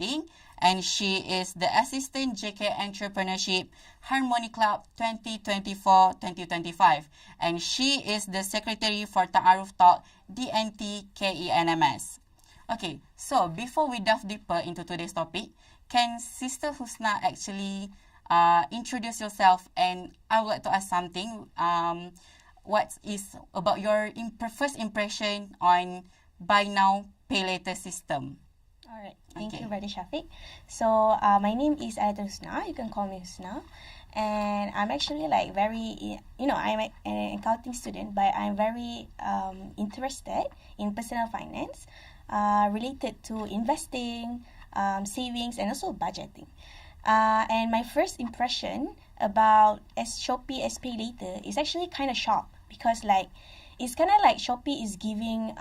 Marketing, and she is the Assistant JK Entrepreneurship Harmoni Club 2024-2025, and she is the Secretary for Ta'aruf Talk DNT KENMS. Okay, so before we dive deeper into today's topic, can Sister Husna actually introduce yourself? And I would like to ask something. What is about your first impression on buy now, pay later system? All right. Thank you, Brother Shafiq. So, my name is Husna. You can call me Husna. And I'm actually like very, I'm an accounting student, but I'm very interested in personal finance related to investing, savings, and also budgeting. And my first impression about Shopee Pay Later is actually kind of shocked, because like it's kind of like Shopee is giving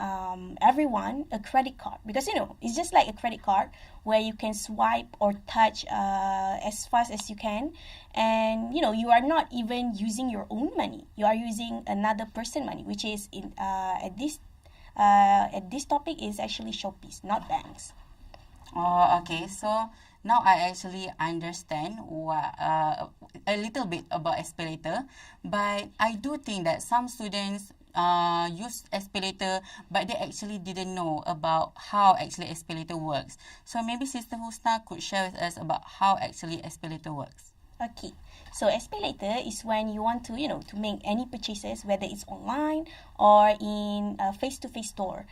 everyone a credit card, because it's just like a credit card where you can swipe or touch as fast as you can, and you are not even using your own money, you are using another person's money, which is at this topic is actually Shopee's, not banks. Oh, okay. So now I actually understand a little bit about Pay Later, but I do think that some students use Pay Later, but they actually didn't know about how actually Pay Later works. So maybe Sister Husna could share with us about how actually Pay Later works. Okay, so Pay Later is when you want to, to make any purchases, whether it's online or in a face-to-face store.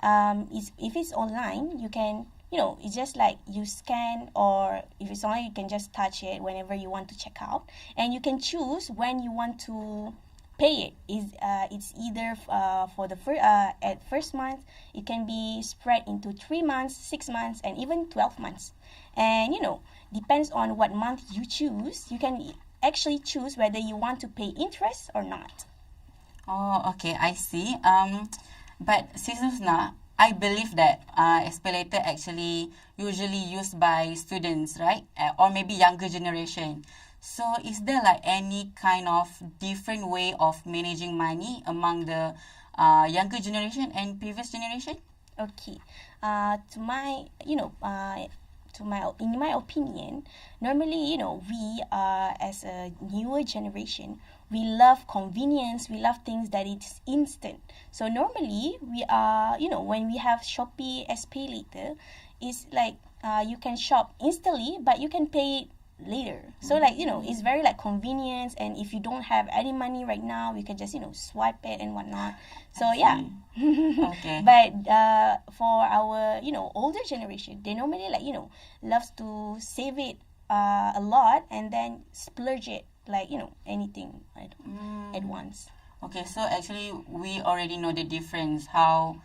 If it's online, you can, it's just like you scan, or if it's online, you can just touch it whenever you want to check out, and you can choose when you want to pay it. It's either for the at first month, it can be spread into 3 months, 6 months, and even 12 months. And depends on what month you choose, you can actually choose whether you want to pay interest or not. Oh, okay, I see. But Sister Husna, I believe that Pay Later actually usually used by students, right? Or maybe younger generation. So is there like any kind of different way of managing money among the younger generation and previous generation? Okay. In my opinion, normally, we as a newer generation, we love convenience, we love things that it's instant. So normally, we are, when we have Shopee Pay Later, it's like you can shop instantly, but you can pay it later. So like, it's very like convenience, and if you don't have any money right now, you can just, swipe it and whatnot. So yeah. Okay. But for our, older generation, they normally like, loves to save it a lot and then splurge it, like, anything at once. Okay, so actually we already know the difference, how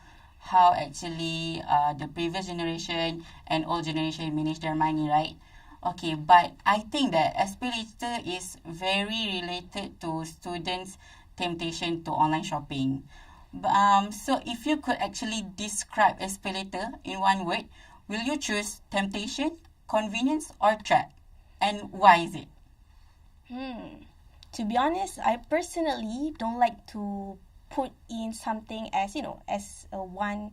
actually the previous generation and old generation manage their money, right? Okay, but I think that Pay Later is very related to students' temptation to online shopping. So if you could actually describe Pay Later in one word, will you choose temptation, convenience, or trap? And why is it? To be honest, I personally don't like to put in something as, as a one,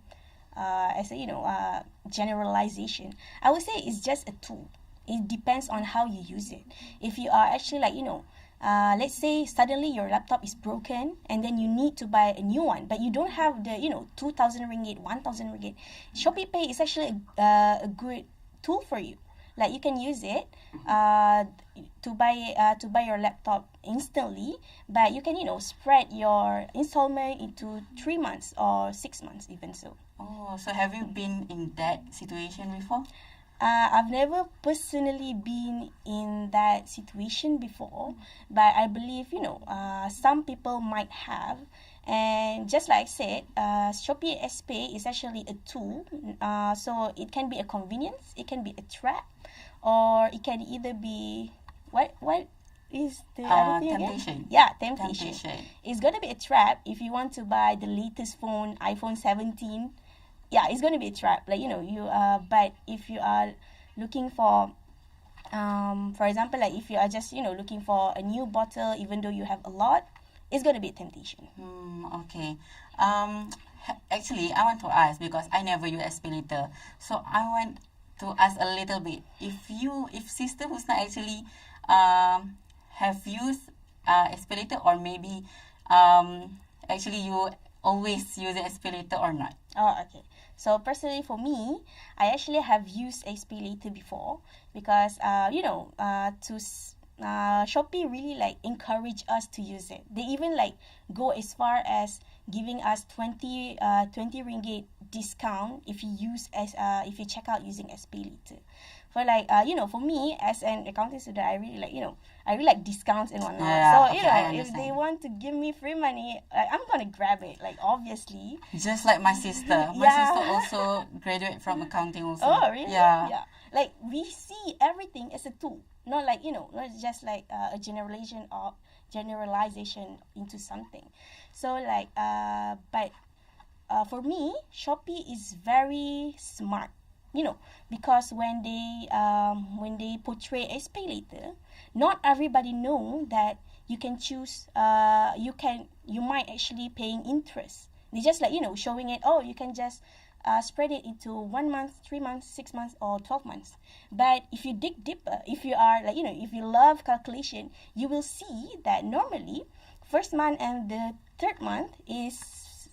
generalization. I would say it's just a tool. It depends on how you use it. If you are actually like, let's say suddenly your laptop is broken and then you need to buy a new one, but you don't have the, 2,000 ringgit, 1,000 ringgit. Shopee Pay is actually a good tool for you. Like you can use it. to buy your laptop instantly, but you can spread your installment into 3 months or 6 months even so. Oh, so have you been in that situation before? I've never personally been in that situation before, but I believe some people might have. And just like I said, Shopee SPay is actually a tool, so it can be a convenience, it can be a trap, or it can either be what is the other thing temptation. Again? Yeah, temptation. It's gonna be a trap if you want to buy the latest phone, iPhone 17. Yeah, it's gonna be a trap. Like but if you are looking for example, like if you are just looking for a new bottle, even though you have a lot, it's gonna be a temptation. Okay. Actually, I want to ask because I never use SPay Later, so I want to ask a little bit. If Sister Husna actually have used SPay Later, or maybe actually you always use SPay Later or not? Oh, okay. So personally for me, I actually have used SPay Later before because Shopee really like encourage us to use it. They even like go as far as giving us 20 ringgit discount if you check out using SPay Later. For like for me as an accounting student, I really like discounts and whatnot. Yeah, so okay, if they want to give me free money, I'm gonna grab it. Like obviously. Just like my sister. My sister also graduate from accounting also. Oh really? Yeah. Like we see everything as a tool, not like not just like a generalization into something. So like but for me, Shopee is very smart. Because when they portray SPay Later, not everybody know that you can choose. You might actually paying interest. They just like showing it. Oh, you can just spread it into 1 month, 3 months, 6 months, or 12 months. But if you dig deeper, if you are like if you love calculation, you will see that normally first month and the third month is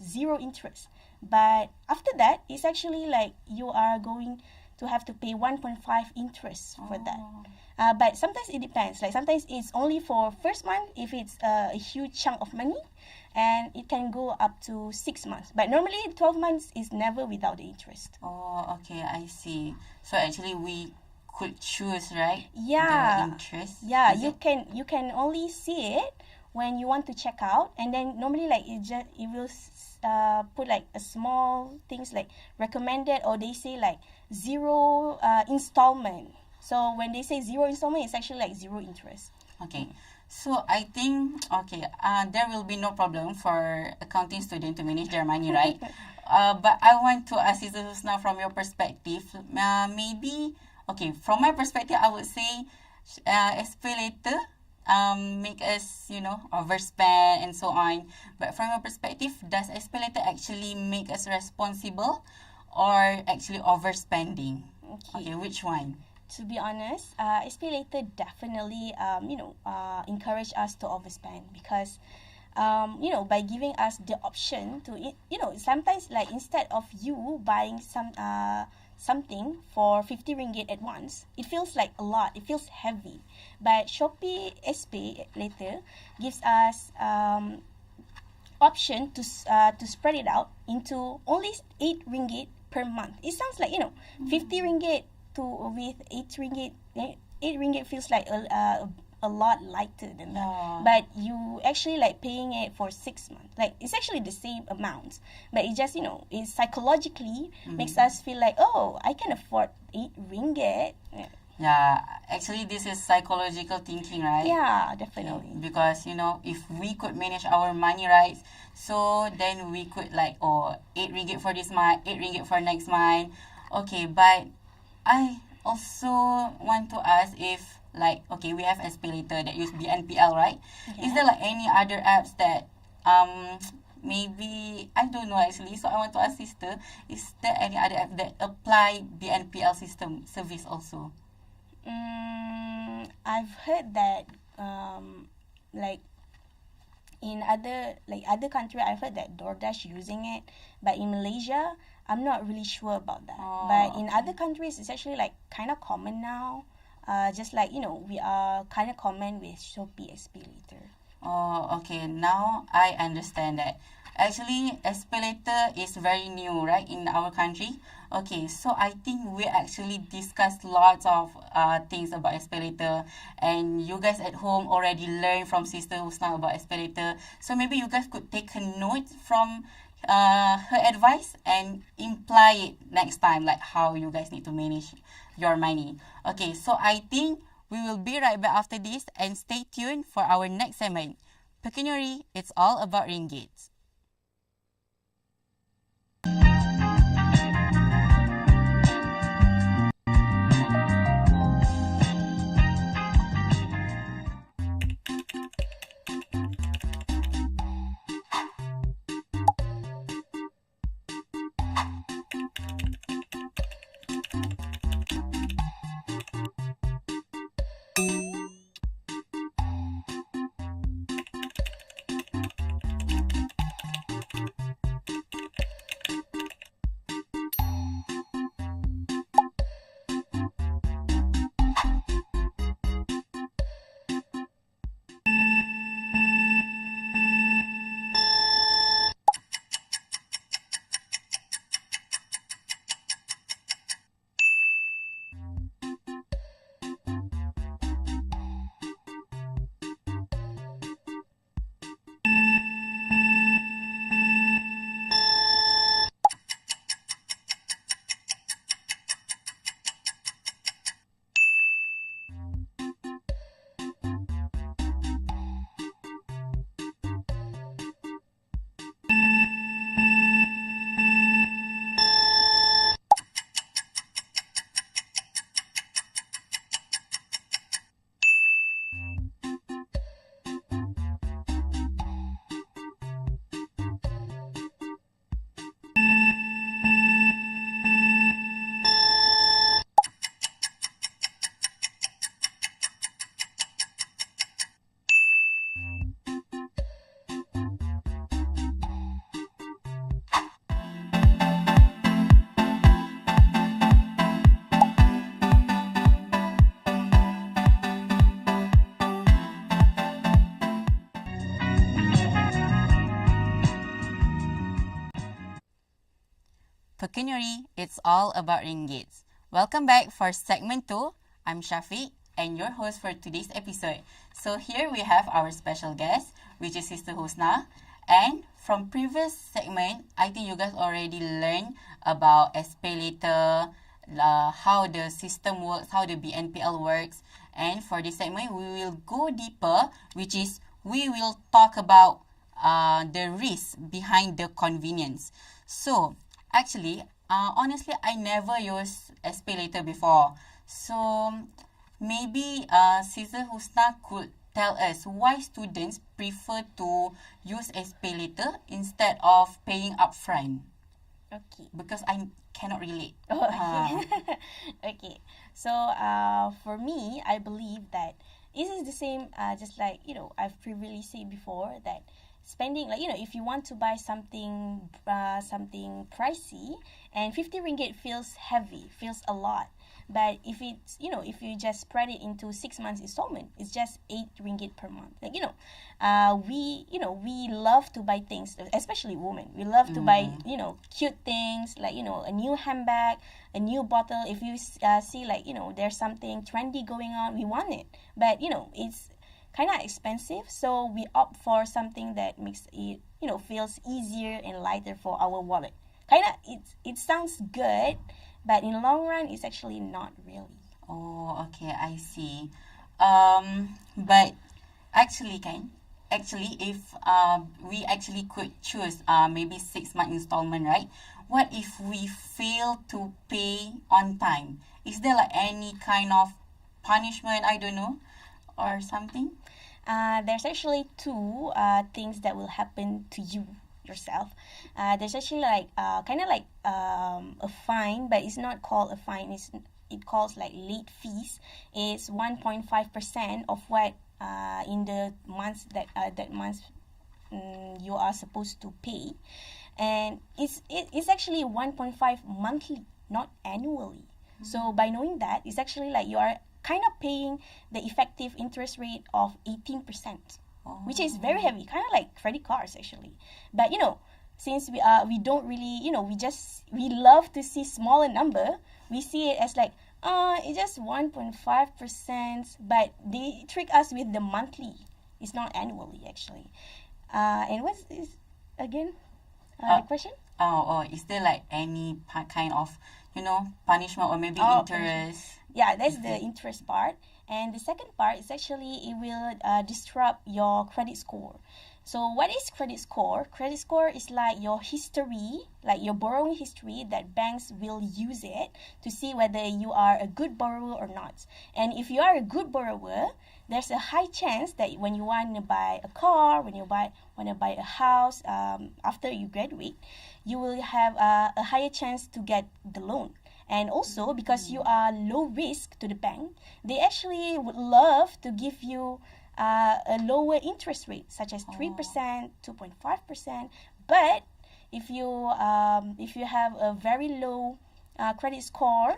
0 interest. But after that, it's actually like you are going to have to pay 1.5 interest for that. But sometimes it depends. Like sometimes it's only for first month if it's a huge chunk of money, and it can go up to 6 months. But normally 12 months is never without the interest. Oh, okay, I see. So actually we could choose, right? Yeah. The interest. Yeah, you can only see it when you want to check out, and then normally like it will put like a small things like recommended, or they say like 0 installment. So when they say 0 installment, it's actually like 0 interest. Okay. So I think there will be no problem for accounting student to manage their money, right? But I want to ask Sister Husna from your perspective. Maybe from my perspective, I would say SPay Later make us overspend and so on. But from your perspective, does SPay Later actually make us responsible or actually overspending? Okay, which one? To be honest, SPay Later definitely encourage us to overspend because by giving us the option to sometimes like instead of you buying something for 50 ringgit at once, it feels like a lot, it feels heavy. But Shopee SPay Later gives us option to spread it out into only 8 ringgit per month. It sounds like 50 ringgit with 8 ringgit. 8 ringgit feels like a lot lighter than that. But you actually like paying it for 6 months. Like it's actually the same amount, but it just it psychologically makes us feel like, oh, I can afford 8 ringgit. Yeah, actually this is psychological thinking, right? Yeah, definitely. Because if we could manage our money right, so then we could like 8 ringgit for this month, 8 ringgit for next month. Okay, but I also want to ask if we have SPay Later that use BNPL, right? Yeah. Is there like any other apps that maybe I don't know actually, so I want to ask Sister, is there any other app that apply BNPL system service also? I've heard that like in other country, I've heard that DoorDash using it, but in Malaysia I'm not really sure about that. But in other countries it's actually like kind of common now. just like, we are kind of common with Shopee Pay Later. Oh, okay. Now I understand that. Actually, 𝑠Pay Later is very new, right, in our country. Okay, so I think we actually discussed lots of things about 𝑠Pay Later, and you guys at home already learned from Sister Husna about 𝑠Pay Later. So maybe you guys could take a note from her advice and imply it next time, like how you guys need to manage your money. Okay, so I think we will be right back after this, and stay tuned for our next segment. Pecuniary, it's all about ringgits. Pecuniary, it's all about ringgits. Welcome back for segment 2. I'm Shafiq and your host for today's episode. So here we have our special guest, which is Sister Husna. And from previous segment, I think you guys already learned about 𝑠Pay Later, how the system works, how the BNPL works. And for this segment, we will go deeper, which is we will talk about the risk behind the convenience. So, actually, honestly, I never used 𝑠Pay Later before. So, maybe Sister Husna could tell us why students prefer to use 𝑠Pay Later instead of paying upfront. Okay. Because I cannot relate. Oh, okay. Okay. So, for me, I believe that this is the same, just like, I've previously said before, that spending, like, if you want to buy something pricey, and 50 ringgit feels heavy, feels a lot. But if it's, if you just spread it into 6 months installment, it's just 8 ringgit per month. Like, we love to buy things, especially women. We love to buy, cute things, like, a new handbag, a new bottle. If you see, like, there's something trendy going on, we want it. But, it's kind of expensive, so we opt for something that makes it, feels easier and lighter for our wallet. It sounds good, but in the long run, it's actually not really. Oh, okay, I see. But actually, if we actually could choose maybe 6-month installment, right? What if we fail to pay on time? Is there like any kind of punishment, I don't know, or something? There's actually 2 things that will happen to you yourself. There's actually like kind of like a fine, but it's not called a fine. It calls like late fees. It's 1.5% of what in the months that you are supposed to pay, and it's actually 1.5 monthly, not annually. So by knowing that, it's actually like you are kind of paying the effective interest rate of 18%, which is very heavy, kind of like credit cards actually. But since we don't really, we love to see smaller number, we see it as like, it's just 1.5%, but they trick us with the monthly. It's not annually actually. And what's this again? The question? Is there like any kind of, punishment or maybe interest? Punishment. Yeah, that's the interest part. And the second part is actually it will disrupt your credit score. So what is credit score? Credit score is like your history, like your borrowing history that banks will use it to see whether you are a good borrower or not. And if you are a good borrower, there's a high chance that when you want to buy a car, when you want to buy a house after you graduate, you will have a higher chance to get the loan. And also because you are low risk to the bank, they actually would love to give you a lower interest rate, such as 3%, 2.5%. But if you have a very low credit score,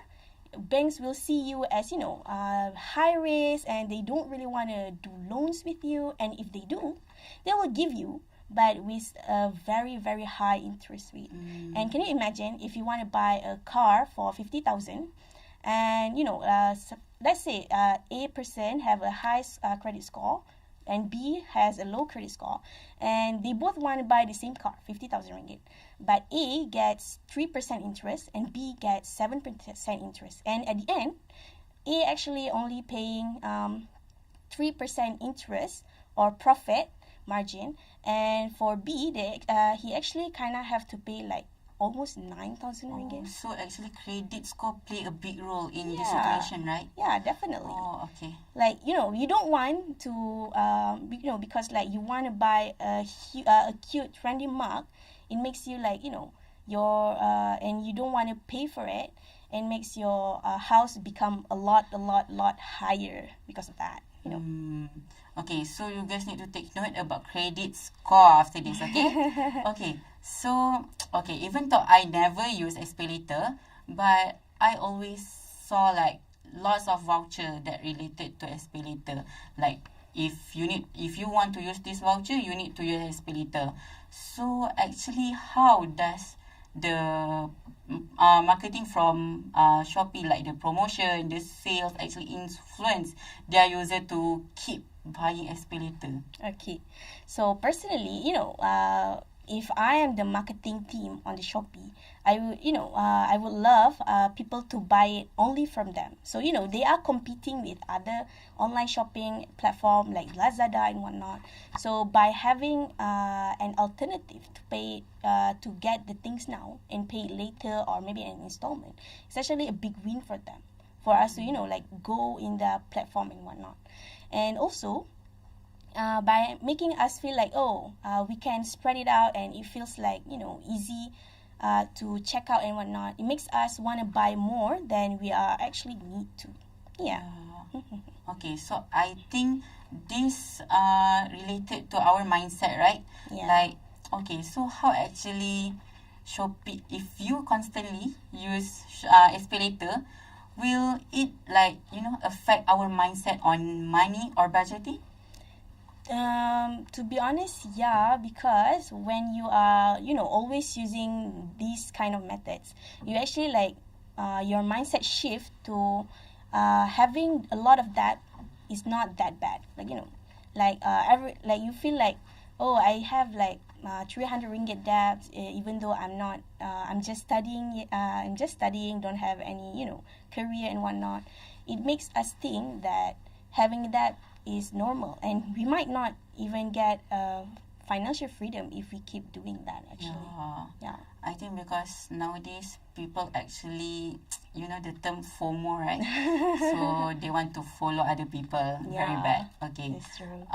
banks will see you as high risk, and they don't really want to do loans with you. And if they do, they will give you, but with a very, very high interest rate. And can you imagine if you want to buy a car for 50,000, and let's say A person have a high credit score and B has a low credit score, and they both want to buy the same car, 50,000 ringgit, but A gets 3% interest and B gets 7% interest, and at the end A actually only paying 3% interest or profit margin, and for B he actually kind of have to pay like almost 9,000 ringgit. So actually credit score play a big role in this situation, right? Yeah, definitely. Okay. Like, you don't want to, because like you want to buy a cute trendy mug, it makes you like, and you don't want to pay for it, and makes your house become a lot higher because of that, Okay, so you guys need to take note about credit score after this, okay? Okay, so, even though I never use SPay Later, but I always saw like lots of voucher that related to SPay Later. Like, if you want to use this voucher, you need to use SPay Later. So, actually, how does the marketing from Shopee, like the promotion, the sales, actually influence their user to keep buying SPay Later? Okay, so personally, if I am the marketing team on the Shopee, I would love people to buy it only from them. So they are competing with other online shopping platform like Lazada and whatnot. So by having an alternative to pay to get the things now and pay later, or maybe an installment, it's actually a big win for them, for us to go in the platform and whatnot. And also, by making us feel like, we can spread it out, and it feels like, easy to check out and whatnot, it makes us want to buy more than we are actually need to. Yeah. Okay, so I think this related to our mindset, right? Yeah. Like, okay, so how actually Shopee, if you constantly use SPay Later, will it like, affect our mindset on money or budgeting? To be honest, yeah, because when you are, always using these kind of methods, you actually like your mindset shift to having a lot of that is not that bad. Like, you feel like, I have like 300 ringgit debt, even though I'm just studying, don't have any, career and whatnot. It makes us think that having that is normal, and we might not even get financial freedom if we keep doing that, actually. Yeah. I think because nowadays people actually, the term FOMO, right? So they want to follow other people. Yeah, very bad. Okay. That's true.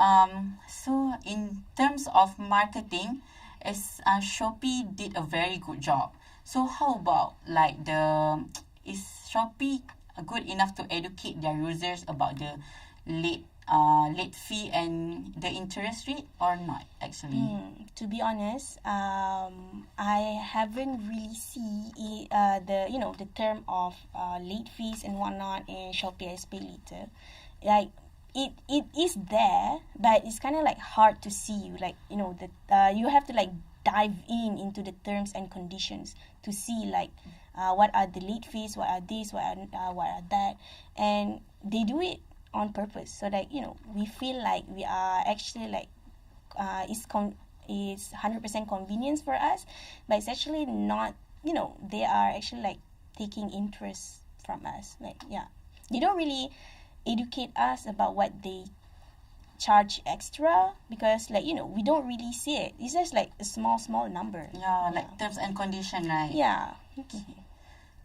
So in terms of marketing, as Shopee did a very good job. So how about like is Shopee good enough to educate their users about the late late fee and the interest rate or not actually? To be honest, I haven't really see the term of late fees and whatnot in Shopee Pay Later. Like it is there, but it's kind of like hard to see. Like you have to like dive into the terms and conditions to see like what are the late fees, what are this, what are that, and they do it on purpose so that we feel like we are actually like it's 100% convenience for us, but it's actually not. They are actually like taking interest from us. Like they don't really educate us about what they charge extra, because like we don't really see it. It's just like a small number. Like terms and condition, right? Okay.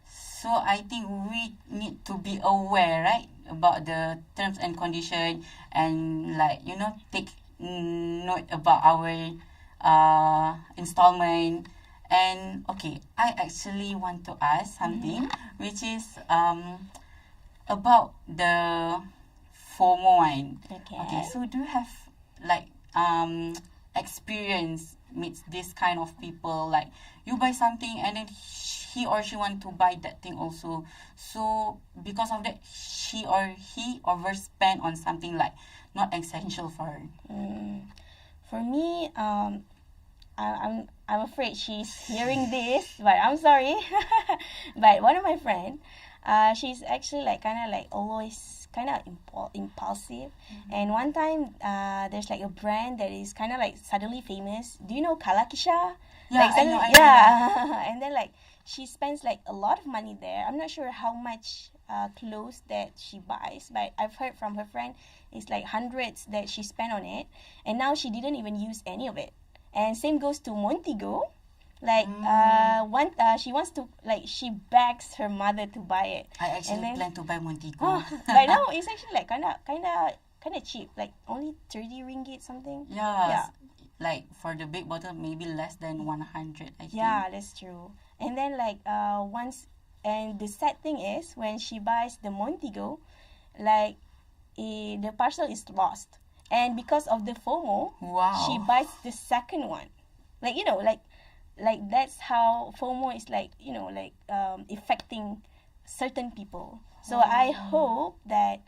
So I think we need to be aware, right, about the terms and condition, and like take note about our installment. And okay, I actually want to ask something, which is about the FOMO one. Okay, so do you have like experience meets this kind of people, like you buy something and then he or she want to buy that thing also, so because of that she or he overspend on something like not essential for her? For me, I'm afraid she's hearing this, but I'm sorry. But one of my friend, she's actually like kind of like always kind of impulsive. And one time, there's like a brand that is kind of like suddenly famous. Do you know 𝒂𝐿𝑎𝑘𝐿𝑎? Yeah, like, suddenly, I know. And then like she spends like a lot of money there. I'm not sure how much clothes that she buys, but I've heard from her friend it's like hundreds that she spent on it, and now she didn't even use any of it. And same goes to Montego. Like she wants to, like, she begs her mother to buy it. I actually plan to buy Montego. But now it's actually like kind of cheap, like only 30 ringgit something. Yeah. Like for the big bottle, maybe less than 100. I think. Yeah, that's true. And then like and the sad thing is when she buys the Montego, like the parcel is lost, and because of the FOMO, she buys the second one. Like like that's how FOMO is like affecting certain people. So I hope that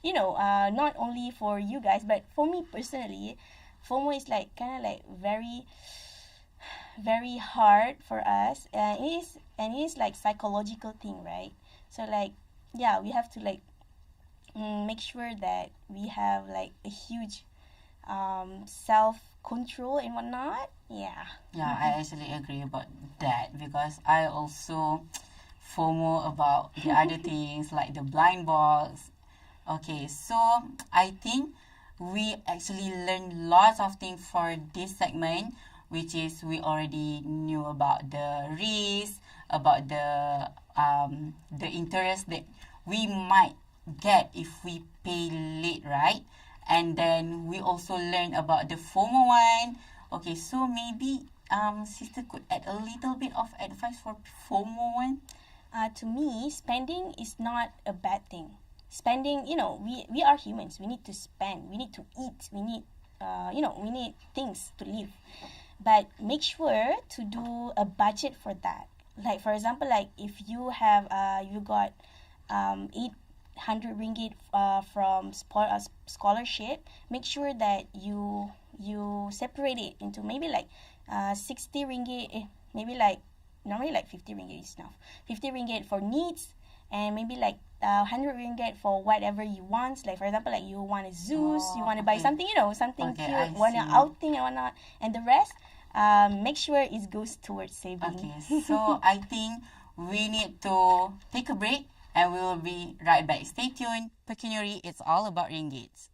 not only for you guys, but for me personally, FOMO is like kind of like very, very hard for us. It is like psychological thing, right? So like we have to like make sure that we have like a huge self-control and whatnot. Yeah, I actually agree about that, because I also FOMO about the other things like the blind box. Okay, so I think we actually learned lots of things for this segment, which is we already knew about the risk, about the interest that we might get if we pay late, right? And then we also learned about the FOMO one. Okay, so maybe sister could add a little bit of advice for FOMO one. To me, spending is not a bad thing. Spending, we are humans. We need to spend. We need to eat. We need, we need things to live. But make sure to do a budget for that. Like for example, like if you have you got 800 ringgit from scholarship, make sure that you separate it into maybe like 60 ringgit, maybe like normally like 50 ringgit is enough. 50 ringgit for needs, and maybe like 100 ringgit for whatever you want. Like for example, like you want a Zeus, you want to buy something, something cute, want an outing and whatnot, and the rest, make sure it goes towards saving. Okay, so I think we need to take a break, and we will be right back. Stay tuned. Pecuniary, it's all about ringgits.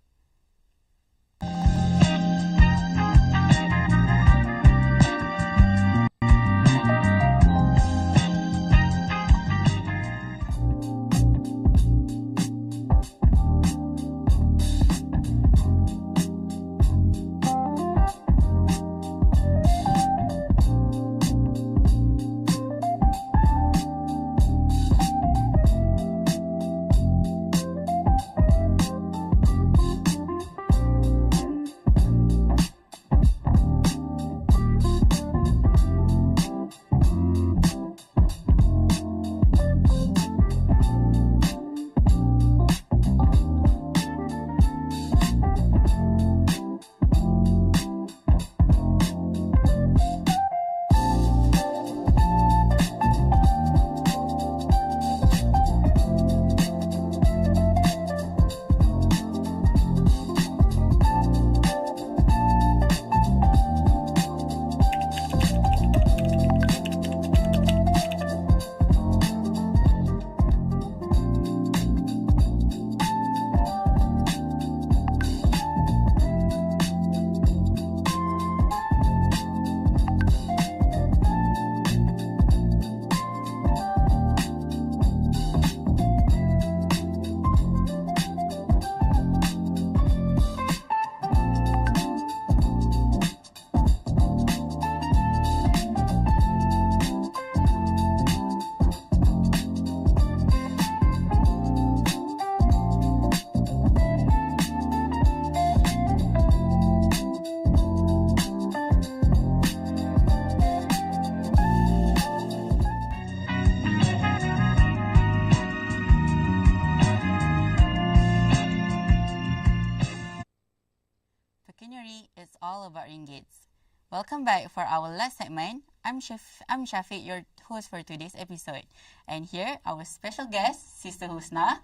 all about ringgits. Welcome back for our last segment. I'm Shafiq, your host for today's episode. And here, our special guest, Sister Husna.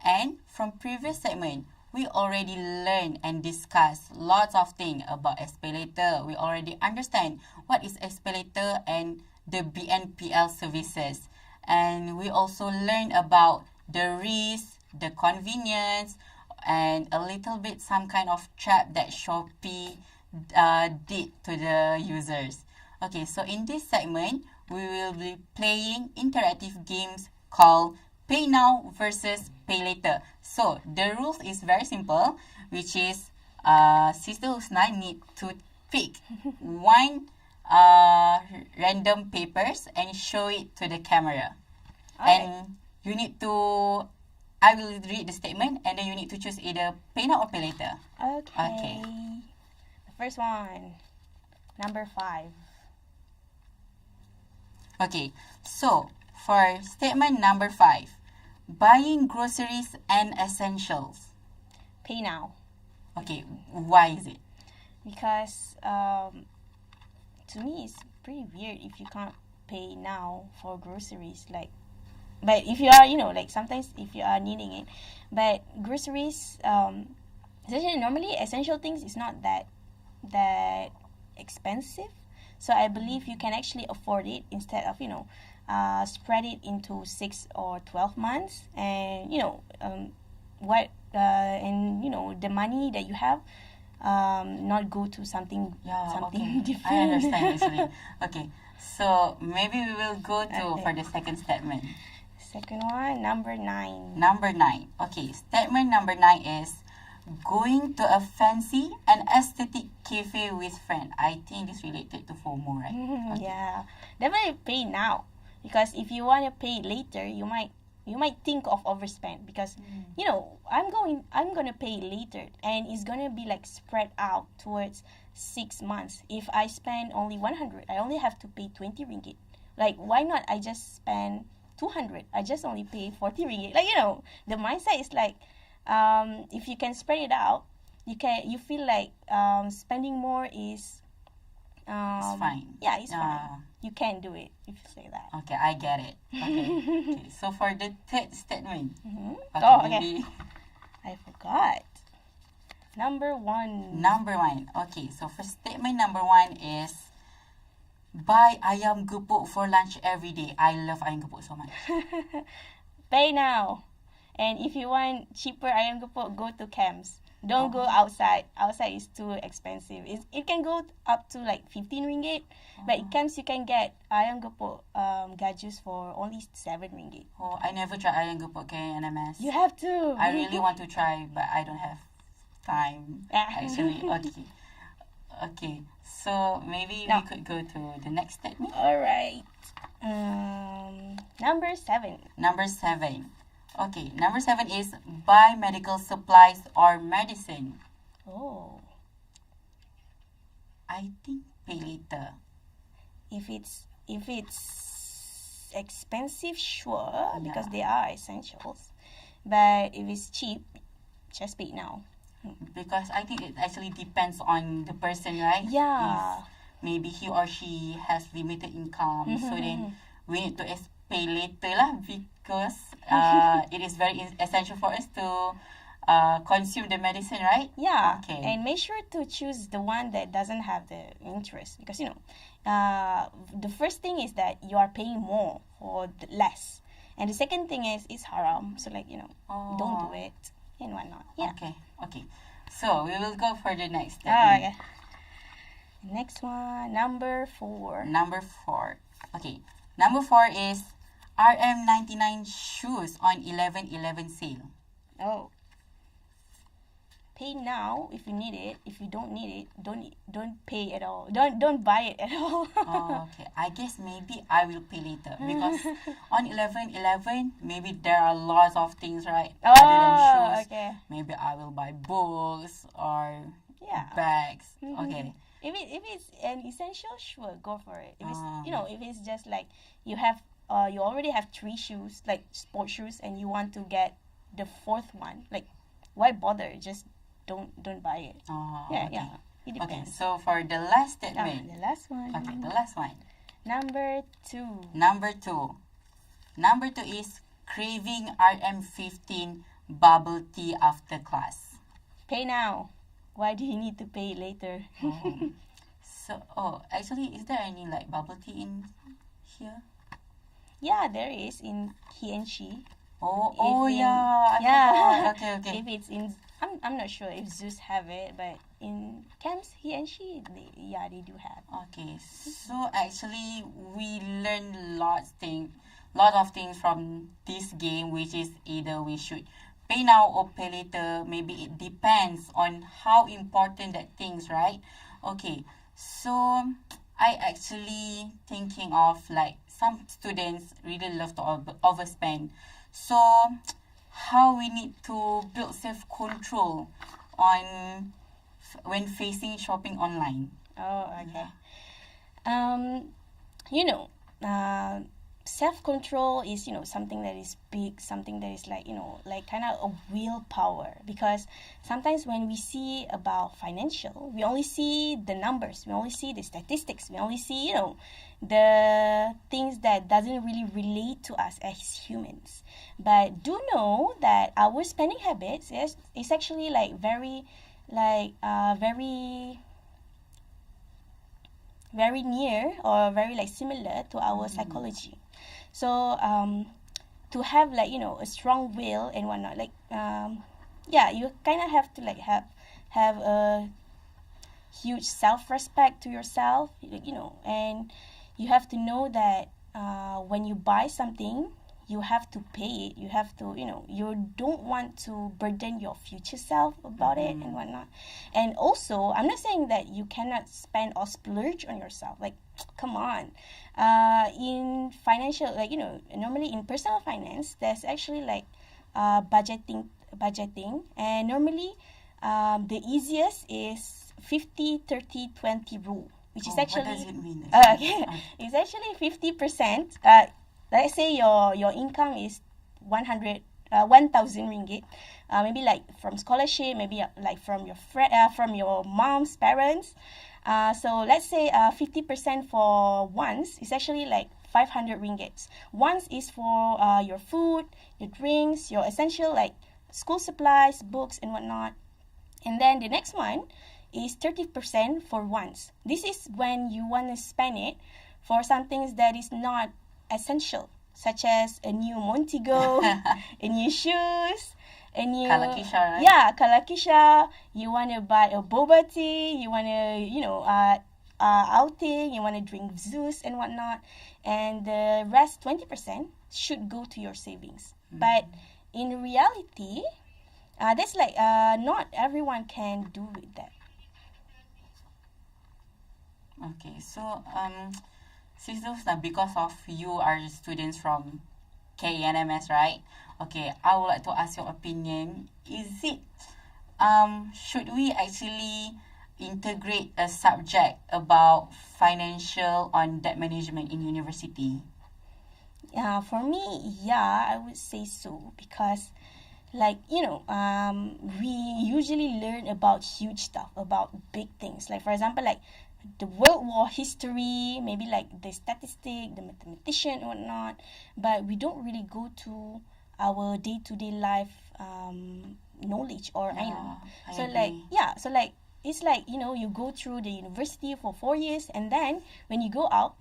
And from previous segment, we already learned and discussed lots of things about 𝑠Pay Later. We already understand what is 𝑠Pay Later and the BNPL services. And we also learned about the risk, the convenience, and a little bit some kind of trap that Shopee did to the users. Okay, so in this segment, we will be playing interactive games called Pay Now versus Pay Later. So the rules is very simple, which is Sister Husna need to pick one random papers and show it to the camera. And you need to, I will read the statement and then you need to choose either Pay Now or Pay Later. Okay. The first one, number 5. Okay, so for statement number 5, buying groceries and essentials. Pay now. Okay, why is it? Because to me it's pretty weird if you can't pay now for groceries. Like, but if you are, like sometimes if you are needing it, but groceries, essentially normally essential things is not that expensive. So I believe you can actually afford it instead of spread it into 6 or 12 months, and the money that you have not go to something different. I understand actually. Okay, so maybe we will go to for the second statement. Second one, number 9. Number 9. Okay, statement number 9 is going to a fancy and aesthetic cafe with friend. I think it's related to FOMO, right? Okay. Yeah, definitely pay now, because if you want to pay later, you might think of overspend, because I'm gonna pay later and it's gonna be like spread out towards 6 months. If I spend only 100, I only have to pay 20 ringgit. Like, why not I just spend 200? I just only pay 40 ringgit. Like, the mindset is like, if you can spread it out, you feel like spending more is it's fine. Yeah, it's fine. You can do it if you say that. Okay, I get it. Okay. So for the third statement. Okay. I forgot. Number 1. Number 1. Okay, so for statement number 1 is buy ayam gepuk for lunch every day. I love ayam gepuk so much. Pay now. And if you want cheaper ayam gepuk, go to camps. Don't go outside. Outside is too expensive. It can go up to like 15 ringgit. But in camps, you can get ayam gepuk gajus for only 7 ringgit. Oh, I never tried ayam gepuk KNMS. You have to. I really want to try, but I don't have time, actually. Okay. So maybe we could go to the next statement. All right. Number 7. Number 7. Okay, number 7 is buy medical supplies or medicine. Oh. I think pay later. If it's expensive, sure, because they are essentials. But if it's cheap, just pay now. Because I think it actually depends on the person, right? Yeah. If maybe he or she has limited income, so then we need to pay later lah, because it is very essential for us to consume the medicine, right? Yeah. Okay. And make sure to choose the one that doesn't have the interest, because the first thing is that you are paying more for less, and the second thing is it's haram. So don't do it, and why not? Yeah. Okay. So we will go for the next step. Okay. Next one, number 4. Okay. Number 4 is RM99 shoes on 11/11 sale. Oh. Pay now if you need it. If you don't need it, don't pay at all. Don't buy it at all. Okay. I guess maybe I will pay later, because on 11/11 maybe there are lots of things, right? Other than shoes. Okay. Maybe I will buy books or bags. Okay. If it's an essential, sure, go for it. If it's if it's just like you already have 3 shoes, like sport shoes, and you want to get the 4th one, like, why bother? Just don't buy it. Okay. It Okay, depends. so for the last statement. The last one. Okay, the last one. Number 2. Number 2. Number 2 is craving RM15 bubble tea after class. Pay now. Why do you need to pay later? So, actually, is there any like bubble tea in here? Yeah, there is in 𝐂𝐥𝐢𝐚𝐭. Yeah. I forgot. Okay. If it's in, I'm not sure if zoos have it, but in camps, 𝐂𝐥𝐢𝐚𝐭, they do have. Okay, so actually we learned lot of things from this game, which is either we should pay now or pay later. Maybe it depends on how important that things, right? Okay, so I actually thinking of like some students really love to overspend. So how we need to build self-control on when facing shopping online. Oh, okay. Self-control is, something that is big, something that is like, like kind of a willpower. Because sometimes when we see about financial, we only see the numbers, we only see the statistics, we only see, the things that doesn't really relate to us as humans. But do know that our spending habits is actually like very near or very like similar to our psychology. So to have like a strong will and whatnot, like you kind of have to like have a huge self-respect to yourself, and you have to know that when you buy something, you have to pay it. You have to, you don't want to burden your future self about it and whatnot. And also, I'm not saying that you cannot spend or splurge on yourself. Like, come on. In financial, like, normally in personal finance, there's actually like budgeting. And normally, the easiest is 50-30-20 rule, which is actually... What does it mean? It's actually 50%. Let's say your income is 1,000 ringgit, maybe like from scholarship, maybe like from your from your mom's parents. So let's say 50% for once is actually like 500 ringgits. Once is for your food, your drinks, your essential like school supplies, books and whatnot. And then the next one is 30% for once. This is when you want to spend it for some things that is not essential, such as a new Montego, a new shoes, a new 𝐂𝐿𝐴𝐺𝐻, right? Yeah, 𝐂𝐿𝐴𝐺𝐻. You want to buy a boba tea, you want to outing, you want to drink juice and whatnot, and the rest 20% should go to your savings. But in reality, that's like not everyone can do with that. Okay, so Sisters, because of you are students from KNMS, right? Okay, I would like to ask your opinion. Is it, should we actually integrate a subject about financial on debt management in university? For me, I would say so, because like, we usually learn about huge stuff, about big things. Like, for example, like the World War history, maybe like the statistic, the mathematician and whatnot, but we don't really go to our day-to-day life knowledge or I so agree. like it's like you go through the university for 4 years, and then when you go out,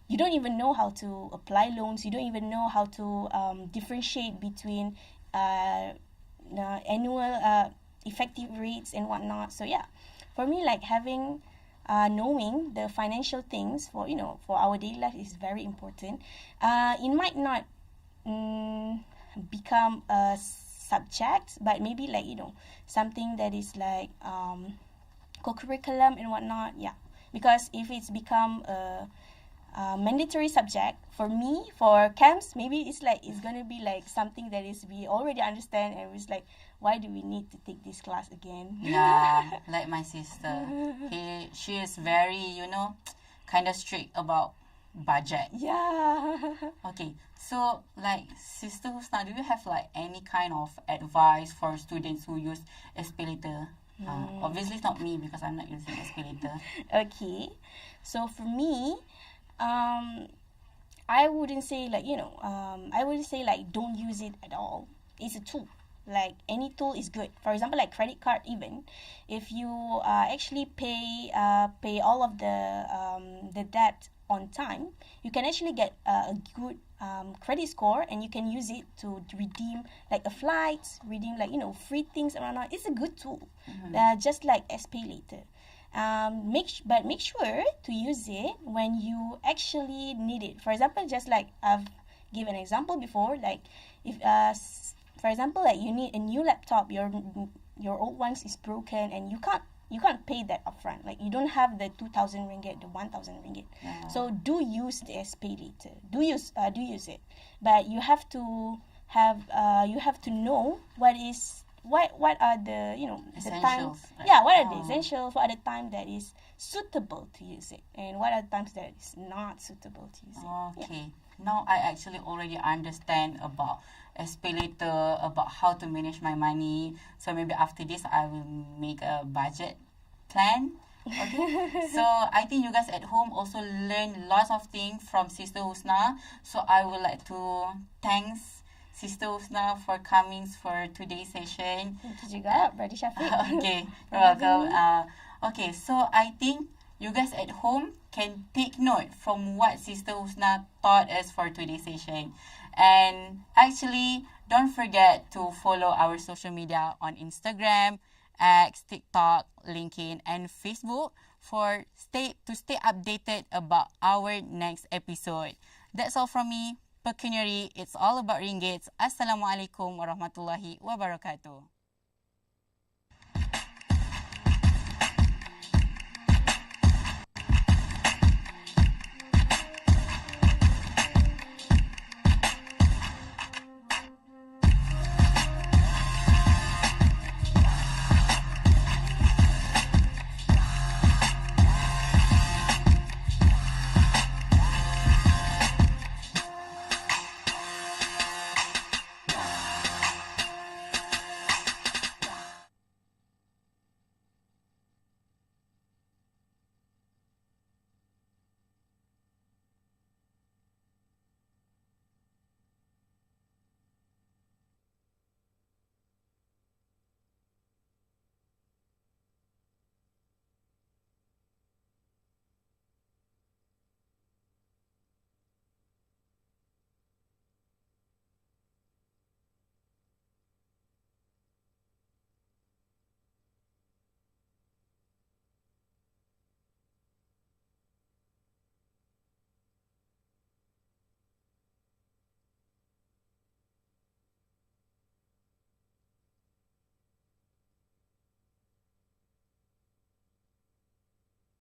you don't even know how to apply loans, you don't even know how to differentiate between annual effective rates and whatnot. So for me, like having knowing the financial things for for our daily life is very important. It might not become a subject, but maybe like something that is like co-curriculum and whatnot. Because if it's become a mandatory subject for me, for camps, maybe it's gonna be like something that is we already understand, and it's like, why do we need to take this class again? Yeah, like my sister. She is very, kind of strict about budget. Yeah. Okay, so like Sister Husna, do you have like any kind of advice for students who use Pay Later? Obviously not me because I'm not using SP Later. Okay. So for me, I wouldn't say like, I wouldn't say like don't use it at all. It's a tool. Like any tool is good. For example, like credit card even, if you actually pay all of the debt on time, you can actually get a good credit score, and you can use it to redeem like a flight, redeem like free things around. It's a good tool, just like SP Later. Make sure to use it when you actually need it. For example, just like I've given an example before, like if for example, like you need a new laptop, your old one is broken, and you can't pay that upfront. Like you don't have the 2,000 ringgit, the 1,000 ringgit. Yeah. So do use the SP Later. Do use it, but you have to know what are the the time. Essentials. Yeah, what are the essentials? What are the time that is suitable to use it, and what are the times that is not suitable to use it. Okay. Now I actually already understand about SP Later, about how to manage my money. So maybe after this, I will make a budget plan. Okay. So I think you guys at home also learn lots of things from Sister Husna. So I would like to thanks Sister Husna for coming for today's session. Thank you juga, Brother Syafiq. Okay, you're welcome. Okay, so I think you guys at home can take note from what Sister Husna taught us for today's session. And actually, don't forget to follow our social media on Instagram, X, TikTok, LinkedIn, and Facebook to stay updated about our next episode. That's all from me, Pecuniary. It's all about ringgits. Assalamualaikum warahmatullahi wabarakatuh.